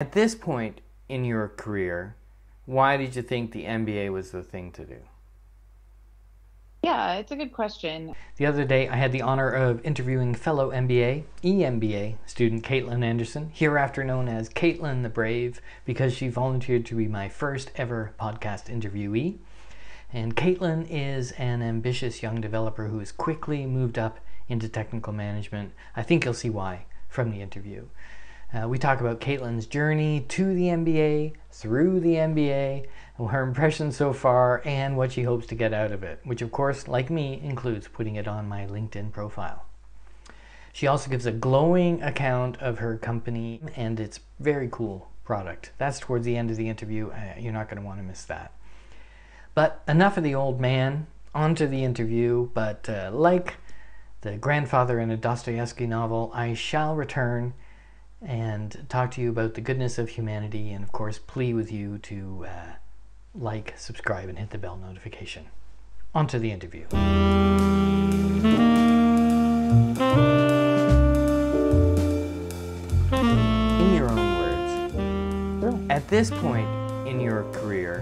At this point in your career, why did you think the MBA was the thing to do? Yeah, it's a good question. The other day, I had the honor of interviewing fellow MBA, EMBA student Kaitlyn Anderson, hereafter known as Kaitlyn the Brave, because she volunteered to be my first ever podcast interviewee. And Kaitlyn is an ambitious young developer who has quickly moved up into technical management. I think you'll see why from the interview. We talk about Kaitlyn's journey to the MBA, through the MBA, her impressions so far, and what she hopes to get out of it, which of course, like me, includes putting it on my LinkedIn profile. She also gives a glowing account of her company and its very cool product. That's towards the end of the interview. You're not going to want to miss that. But enough of the old man, on to the interview. But like the grandfather in a Dostoevsky novel, I shall return and talk to you about the goodness of humanity, and of course plea with you to like, subscribe, and hit the bell notification. On to the interview. In your own words, Sure. at this point in your career,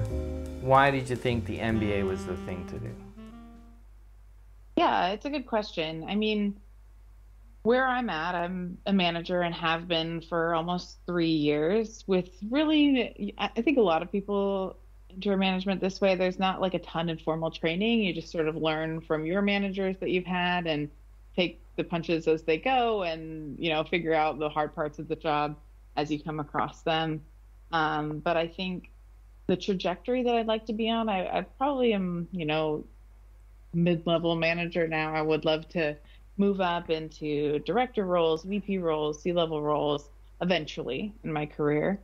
why did you think the MBA was the thing to do? Yeah, it's a good question. I mean, where I'm at, I'm a manager and have been for almost 3 years with really, I think a lot of people enter management this way. There's not like a ton of formal training. You just sort of learn from your managers that you've had and take the punches as they go and, figure out the hard parts of the job as you come across them. But I think the trajectory that I'd like to be on, I probably am, mid-level manager now. I would love to move up into director roles, VP roles, C-level roles eventually in my career.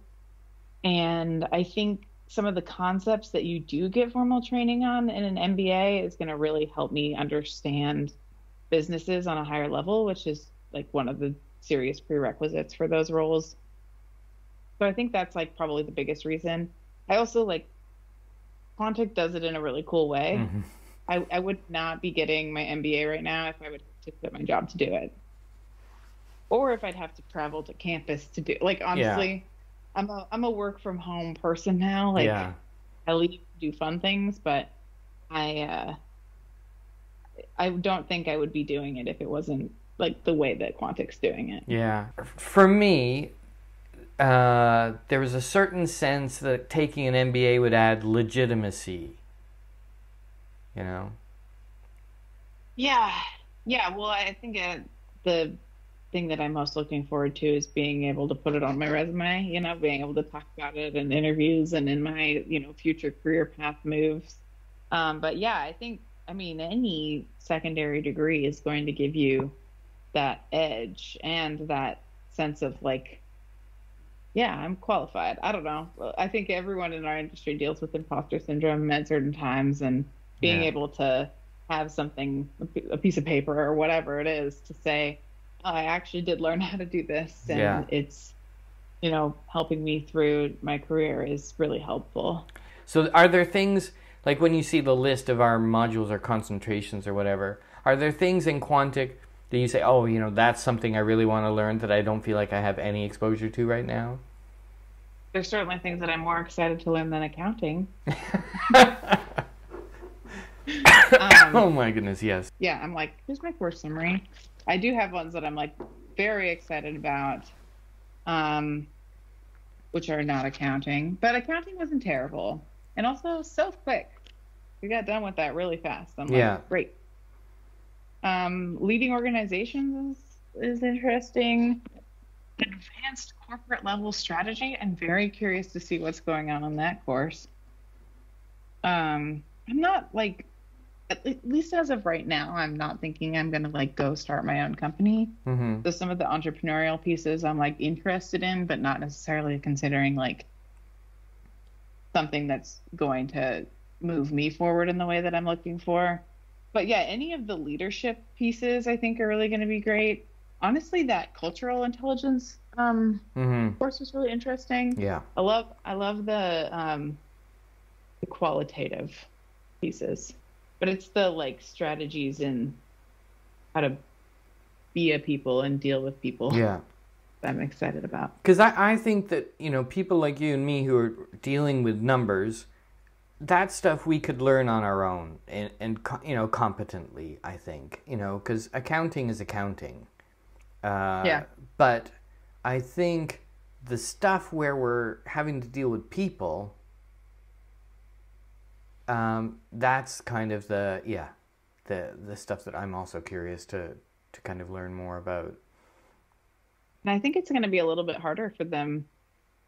And I think some of the concepts that you do get formal training on in an MBA is going to really help me understand businesses on a higher level, which is like one of the serious prerequisites for those roles. So I think that's like probably the biggest reason. I also like Quantic does it in a really cool way. Mm-hmm. I would not be getting my MBA right now if I would have to quit my job to do it. Or if I'd have to travel to campus to do, like, honestly, I'm a work from home person now. Like, Yeah. I leave to do fun things, but I don't think I would be doing it if it wasn't like the way that Quantic's doing it. Yeah. For me, there was a certain sense that taking an MBA would add legitimacy. Yeah. Yeah. Well, I think the thing that I'm most looking forward to is being able to put it on my resume, being able to talk about it in interviews and in my, future career path moves. But yeah, I mean, any secondary degree is going to give you that edge and that sense of like, yeah, I'm qualified. I don't know. I think everyone in our industry deals with imposter syndrome at certain times, and being Yeah. able to have something, a piece of paper or whatever it is, to say, oh, I actually did learn how to do this, and Yeah. it's, helping me through my career is really helpful. So are there things, like when you see the list of our modules or concentrations or whatever, are there things in Quantic that you say, oh, that's something I really want to learn that I don't feel like I have any exposure to right now? There's certainly things that I'm more excited to learn than accounting. Oh my goodness, yes. Yeah, I'm like, here's my course summary. I do have ones that I'm like very excited about, which are not accounting, but accounting wasn't terrible. And also so quick. We got done with that really fast. I'm Yeah. like, great. Leading organizations is interesting. Advanced corporate level strategy. I'm very curious to see what's going on in that course. I'm not like, at least as of right now, I'm not thinking I'm going to like go start my own company. Mm-hmm. So some of the entrepreneurial pieces I'm like interested in, but not necessarily considering like something that's going to move me forward in the way that I'm looking for. But yeah, any of the leadership pieces I think are really going to be great. Honestly, that cultural intelligence course was really interesting. Yeah. I love the qualitative pieces, but it's the like strategies in how to be a people and deal with people. Yeah. I'm excited about. Because I think that, people like you and me who are dealing with numbers, that stuff we could learn on our own and competently, I think, because accounting is accounting. Yeah. But I think the stuff where we're having to deal with people, that's kind of the stuff that I'm also curious to kind of learn more about. And I think it's going to be a little bit harder for them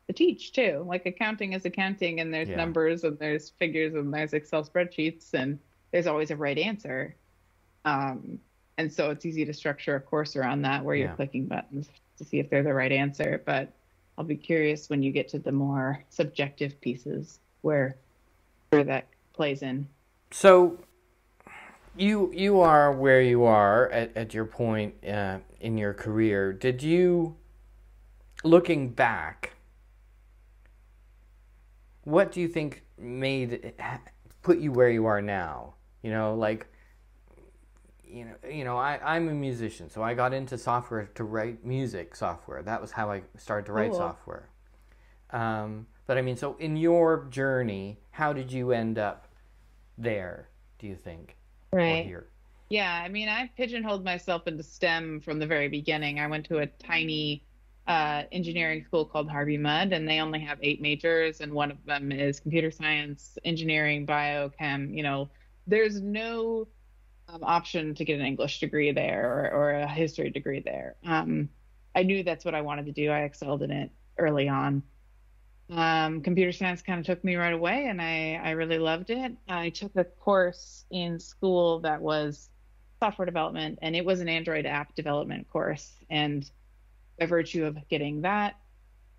to teach too. Like accounting is accounting, and there's numbers and there's figures and there's Excel spreadsheets and there's always a right answer. And so it's easy to structure a course around that where you're clicking buttons to see if they're the right answer. But I'll be curious when you get to the more subjective pieces where that plays in. So you are where you are at your point in your career. Did you, looking back, what do you think put you where you are now? I'm a musician, so I got into software to write music software. That was how I started to write software. But I mean, so in your journey, how did you end up there, do you think? Right. Or here? Yeah, I mean, I pigeonholed myself into STEM from the very beginning. I went to a tiny engineering school called Harvey Mudd, and they only have 8 majors, and one of them is computer science, engineering, biochem. There's no option to get an English degree there or a history degree there. I knew that's what I wanted to do. I excelled in it early on. Computer science kind of took me right away, and I really loved it. I took a course in school that was software development, and it was an Android app development course. And by virtue of getting that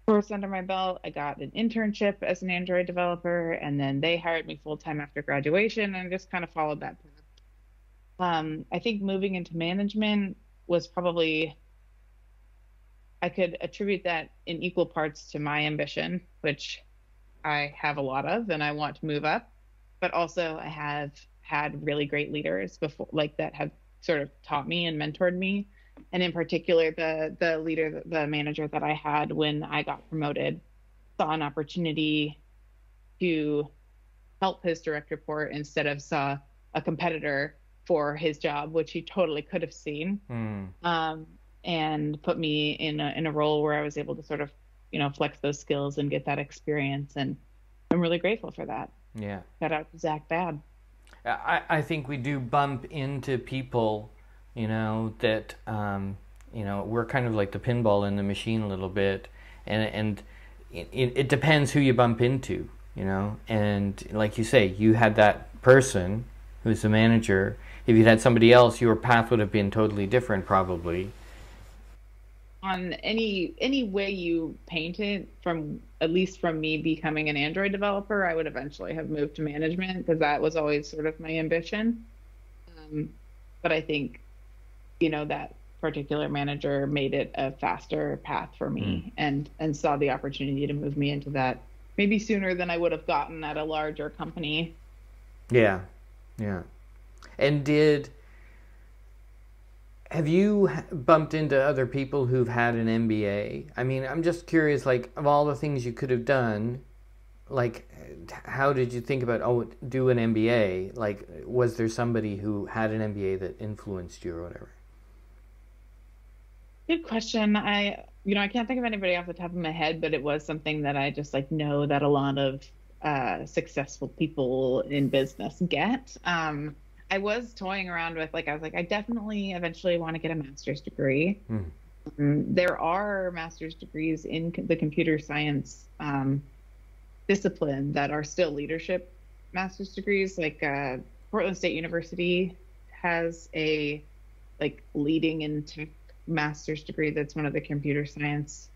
course under my belt, I got an internship as an Android developer, and then they hired me full-time after graduation, and just kind of followed that path. I think moving into management was probably, I could attribute that in equal parts to my ambition, which I have a lot of, and I want to move up. But also I have had really great leaders before, like that have sort of taught me and mentored me. And in particular, the leader, the manager that I had when I got promoted, saw an opportunity to help his direct report instead of saw a competitor for his job, which he totally could have seen. And put me in a role where I was able to sort of, flex those skills and get that experience. And I'm really grateful for that. Yeah. Shout out to Zach Babb. I think we do bump into people, that, we're kind of like the pinball in the machine a little bit. And it depends who you bump into, And like you say, you had that person who's the manager. If you'd had somebody else, your path would have been totally different, probably. On any way you paint it, at least from me becoming an Android developer, I would eventually have moved to management because that was always sort of my ambition. But I think, that particular manager made it a faster path for me and saw the opportunity to move me into that maybe sooner than I would have gotten at a larger company. Yeah. Yeah. And have you bumped into other people who've had an MBA? I mean, I'm just curious, like, of all the things you could have done, like, how did you think about, do an MBA? Like, was there somebody who had an MBA that influenced you or whatever? Good question. I can't think of anybody off the top of my head, but it was something that I just know that a lot of successful people in business get. I was toying around with, I definitely eventually want to get a master's degree. There are master's degrees in the computer science discipline that are still leadership master's degrees. Portland State University has a leading in tech master's degree that's one of the computer science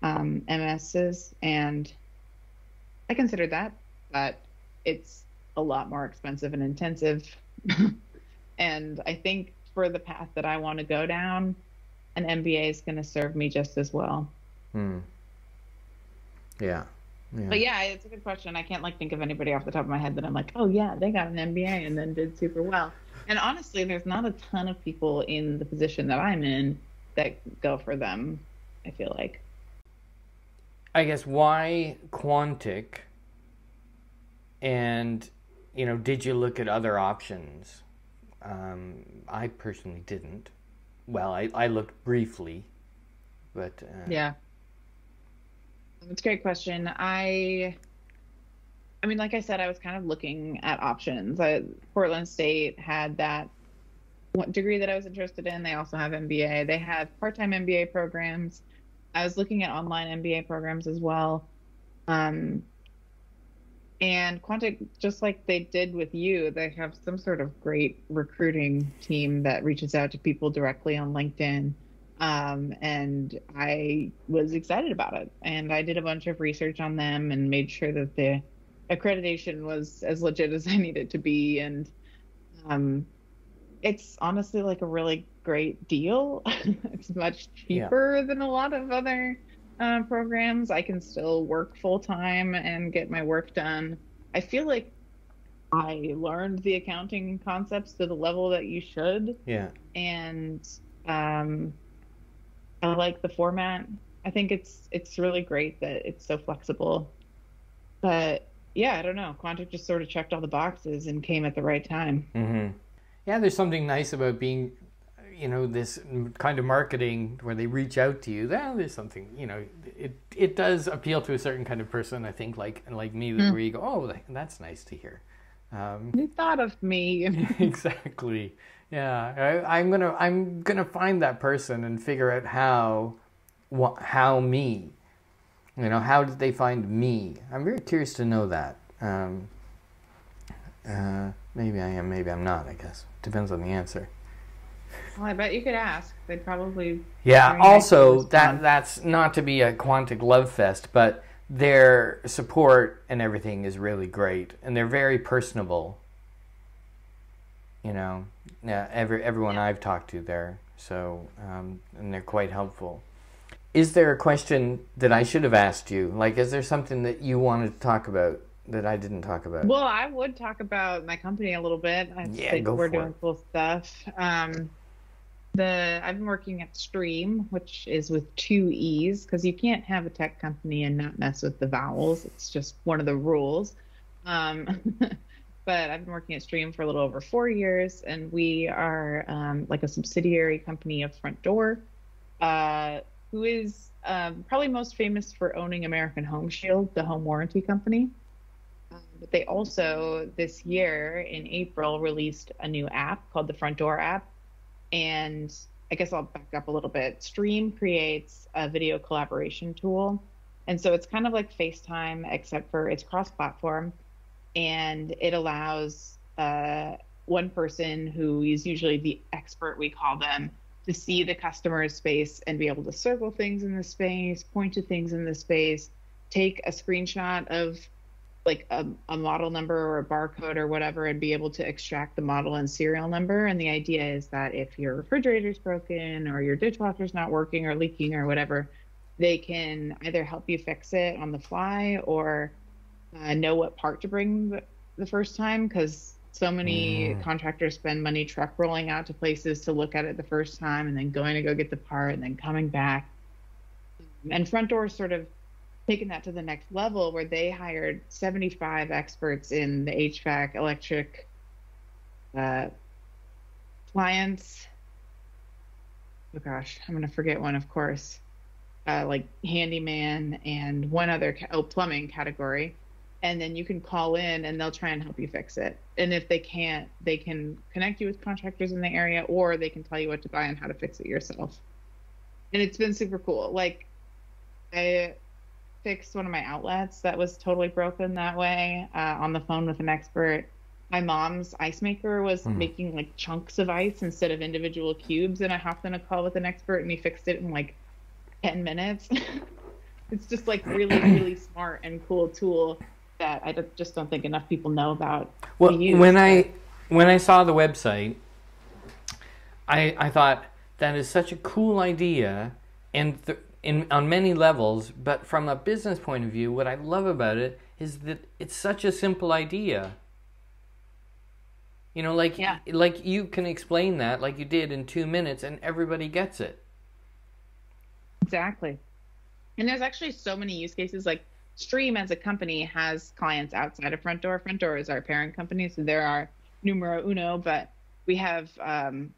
MSs, and I considered that, but it's a lot more expensive and intensive. And I think for the path that I want to go down, an MBA is going to serve me just as well. Yeah. But yeah, it's a good question. I can't think of anybody off the top of my head that I'm oh yeah, they got an MBA and then did super well. And honestly, there's not a ton of people in the position that I'm in that go for them. I feel like. I guess, why Quantic? And, did you look at other options? I personally didn't. Well, I looked briefly, but... Yeah. That's a great question. I mean, like I said, I was kind of looking at options. Portland State had that one degree that I was interested in. They also have MBA. They have part-time MBA programs. I was looking at online MBA programs as well. And Quantic, just like they did with you, they have some sort of great recruiting team that reaches out to people directly on LinkedIn. And I was excited about it. And I did a bunch of research on them and made sure that the accreditation was as legit as I needed to be. And it's honestly like a really great deal. It's much cheaper than a lot of other programs. I can still work full time and get my work done. I feel like I learned the accounting concepts to the level that you should. Yeah. And I like the format. I think it's really great that it's so flexible. But yeah, I don't know. Quantic just sort of checked all the boxes and came at the right time. Mm-hmm. Yeah, there's something nice about being, this kind of marketing where they reach out to you. There's something, it does appeal to a certain kind of person, I think, like me, where you go, oh, that's nice to hear. You thought of me. Exactly. Yeah, I'm gonna find that person and figure out how me. How did they find me? I'm very curious to know that. Maybe I am, maybe I'm not, I guess. Depends on the answer. Well, I bet you could ask. They'd probably... Yeah, also, that's not to be a Quantic love fest, but their support and everything is really great. And they're very personable. Everyone I've talked to there. So, and they're quite helpful. Is there a question that I should have asked you? Like, is there something that you wanted to talk about that I didn't talk about? Well, I would talk about my company a little bit. I think we're doing cool stuff. I've been working at Streem, which is with 2 E's, because you can't have a tech company and not mess with the vowels. It's just one of the rules. But I've been working at Streem for a little over 4 years, and we are like a subsidiary company of Front Door, who is probably most famous for owning American Home Shield, the home warranty company. But they also, this year in April, released a new app called the Front Door app. And I guess I'll back up a little bit. Streem creates a video collaboration tool. And so it's kind of like FaceTime, except for it's cross-platform. And it allows one person who is usually the expert, we call them, to see the customer's space and be able to circle things in the space, point to things in the space, take a screenshot of like a model number or a barcode or whatever, and be able to extract the model and serial number. And the idea is that if your refrigerator's broken or your dishwasher's not working or leaking or whatever, they can either help you fix it on the fly or know what part to bring the first time, because so many contractors spend money truck rolling out to places to look at it the first time and then going to go get the part and then coming back. And Front Door sort of taken that to the next level, where they hired 75 experts in the HVAC, electric, clients. Oh gosh, I'm going to forget one, of course. Like handyman and one other, plumbing category. And then you can call in and they'll try and help you fix it. And if they can't, they can connect you with contractors in the area, or they can tell you what to buy and how to fix it yourself. And it's been super cool. Like, I fixed one of my outlets that was totally broken that way on the phone with an expert. My mom's ice maker was making like chunks of ice instead of individual cubes, and I hopped on a call with an expert and he fixed it in like 10 minutes. It's just like really, really smart and cool tool that I just don't think enough people know about. Well, when I saw the website, I thought that is such a cool idea, and on many levels, but from a business point of view, what I love about it is that it's such a simple idea. Like you can explain that like you did in 2 minutes and everybody gets it. Exactly. And there's actually so many use cases. Like Streem as a company has clients outside of Front Door. Front Door is our parent company, so they're our numero uno. But we have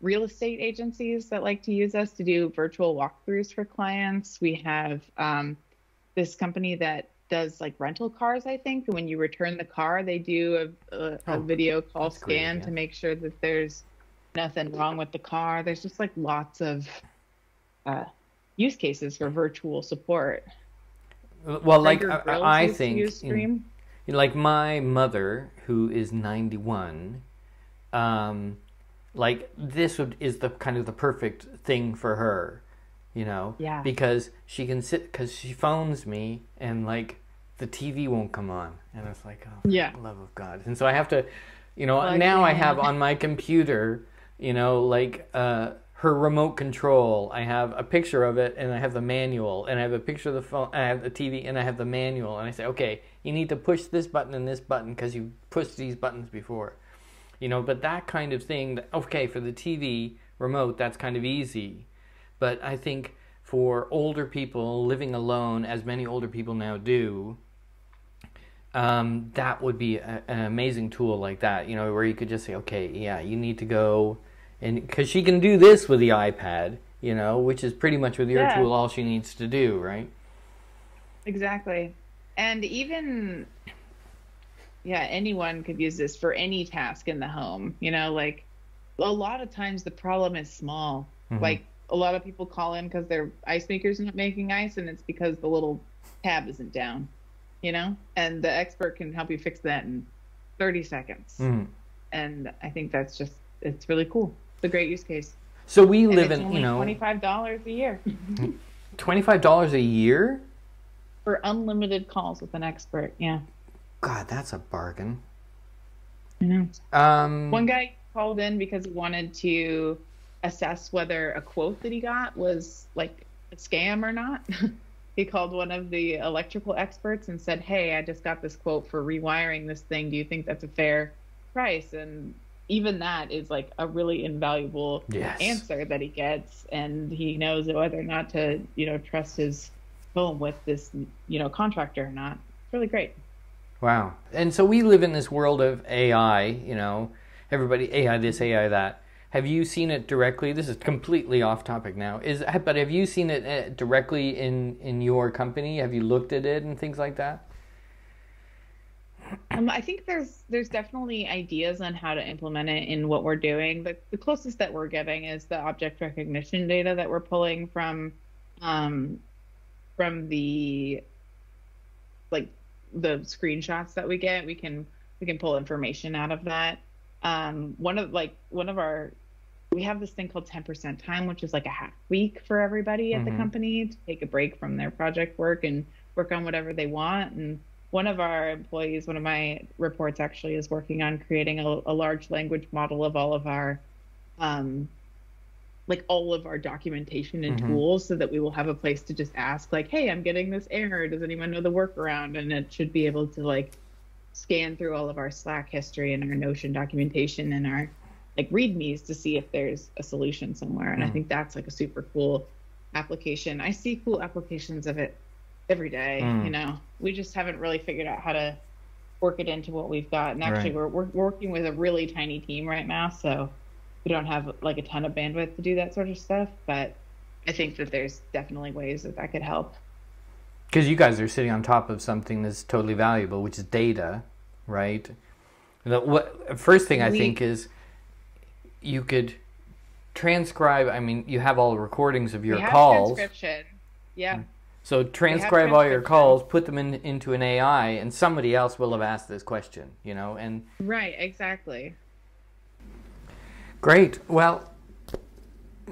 real estate agencies that like to use us to do virtual walkthroughs for clients. We have this company that does like rental cars, I think. When you return the car, they do a Oh, video call that's great. scan Yeah. to make sure that there's nothing wrong with the car. There's just like lots of uh, use cases for virtual support. Well, like Traeger Grills I used to think, use Stream. like my mother, who is 91, um, like is the kind of the perfect thing for her, Yeah. because she can sit, because she phones me and like the TV won't come on, and it's like, oh, Yeah. for the love of God, and so I have to, Plug now I in. have on my computer, like her remote control. I have a picture of it, and I have the manual, and I have a picture of the phone, and I have the TV, and I have the manual, and I say, okay, you need to push this button and this button because you pushed these buttons before. But that kind of thing, okay, for the TV remote, that's kind of easy. But I think for older people living alone, as many older people now do, that would be an amazing tool like that, where you could just say, okay, yeah, you need to go, and because she can do this with the iPad, which is pretty much with your Yeah, tool all she needs to do, right? exactly. And even, yeah, anyone could use this for any task in the home. Like a lot of times the problem is small. Hmm. Like a lot of people call in because their ice maker's not making ice, and it's because the little tab isn't down, and the expert can help you fix that in 30 seconds. Hmm. And I think it's really cool. It's a great use case. So we And live it's in, only $25 a year $25 a year? for unlimited calls with an expert. Yeah. God, that's a bargain. I know. One Um, guy called in because he wanted to assess whether a quote that he got was like a scam or not. He called one of the electrical experts and said, "Hey, I just got this quote for rewiring this thing. Do you think that's a fair price?" And even that is like a really invaluable yes. answer that he gets, and he knows whether or not to, trust his home with this, contractor or not. It's really great. Wow. And so we live in this world of AI, everybody AI this, AI that. Have you seen it directly? This is completely off topic now. But have you seen it directly in your company? Have you looked at it and things like that? I think there's definitely ideas on how to implement it in what we're doing. The closest that we're getting is the object recognition data that we're pulling um, from the like the screenshots that we get. We can pull information out of that. One of our we have this thing called 10% time, which is like a half week for everybody at the Mm-hmm. company to take a break from their project work and work on whatever they want. And one of our employees, one of my reports actually, is working on creating a large language model of um, all of our documentation and Mm-hmm. tools so that we will have a place to just ask like, hey, I'm getting this error. Does anyone know the workaround? And it should be able to like scan through all of our Slack history and our Notion documentation and our like readmes to see if there's a solution somewhere. And I Mm. think that's like a super cool application. I see cool applications of it every day. Mm. We just haven't really figured out how to work it into what we've got. And actually, Right. we're working with a really tiny team right now, so we don't have like a ton of bandwidth to do that sort of stuff. But I think that there's definitely ways that could help. Because you guys are sitting on top of something that's totally valuable, which is data, right? First thing I think We is you could transcribe. I mean, you have all the recordings of we your have calls. transcription. Yeah, So we have transcribe all your transcription. calls, put them into an AI, and somebody else will have asked this question, and Right, exactly. great. Well,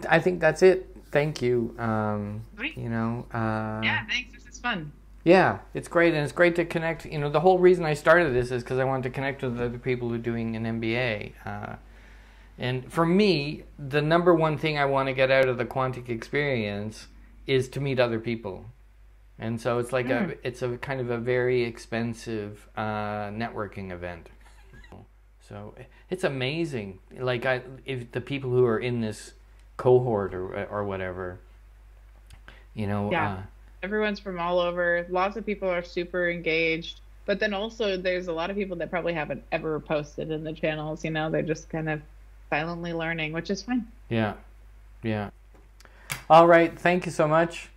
I think that's it. Thank you. Right. You know, Yeah, thanks. This is fun. yeah, it's great, and it's great to connect. The whole reason I started this is because I wanted to connect with other people who are doing an MBA. And for me, the number one thing I want to get out of the Quantic experience is to meet other people. And so it's like it's a kind of a very expensive networking event. So it's amazing. Like if the people who are in this cohort or whatever, You know, Yeah. Everyone's from all over. Lots of people are super engaged. But then also there's a lot of people that probably haven't ever posted in the channels, they're just kind of silently learning, which is fine. yeah, yeah. All right, thank you so much.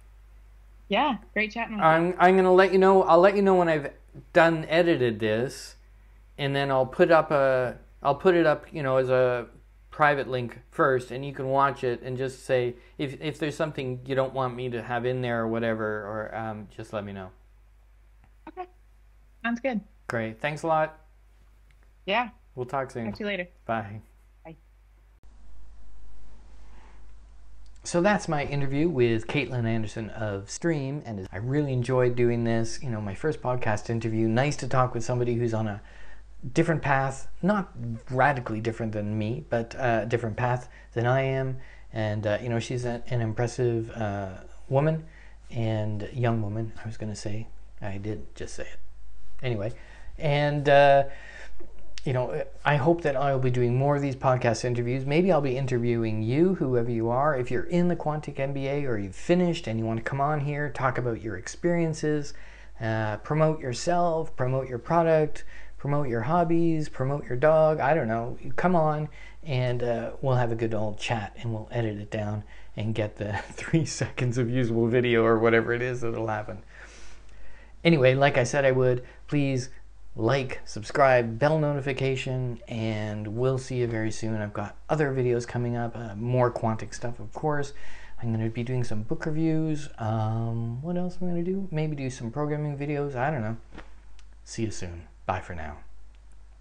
Yeah, great chatting with you. I'm gonna let you know. I'll let you know when I've done edited this, and then I'll put it up, as a private link first, and you can watch it and just say if there's something you don't want me to have in there or whatever, or just let me know. Okay, sounds good. Great, thanks a lot. Yeah, We'll talk soon. talk to you later. Bye. Bye. So that's my interview with Kaitlyn Anderson of Streem, and I really enjoyed doing this. My first podcast interview. Nice to talk with somebody who's on a different path, not radically different than me, but a different path than I am. And she's an impressive woman, and young woman. I was going to say, I did just say it. Anyway, and I hope that I'll be doing more of these podcast interviews. Maybe I'll be interviewing you, whoever you are. If you're in the Quantic EMBA or you've finished and you want to come on here, talk about your experiences, promote yourself, promote your product, promote your hobbies, promote your dog. I don't know. Come on and we'll have a good old chat, and we'll edit it down and get the 3 seconds of usable video or whatever it is that'll happen. Anyway, like I said I would, please like, subscribe, bell notification, and we'll see you very soon. I've got other videos coming up, more Quantic stuff, of course. I'm going to be doing some book reviews. What else am I going to do? Maybe do some programming videos. I don't know. See you soon. Bye for now.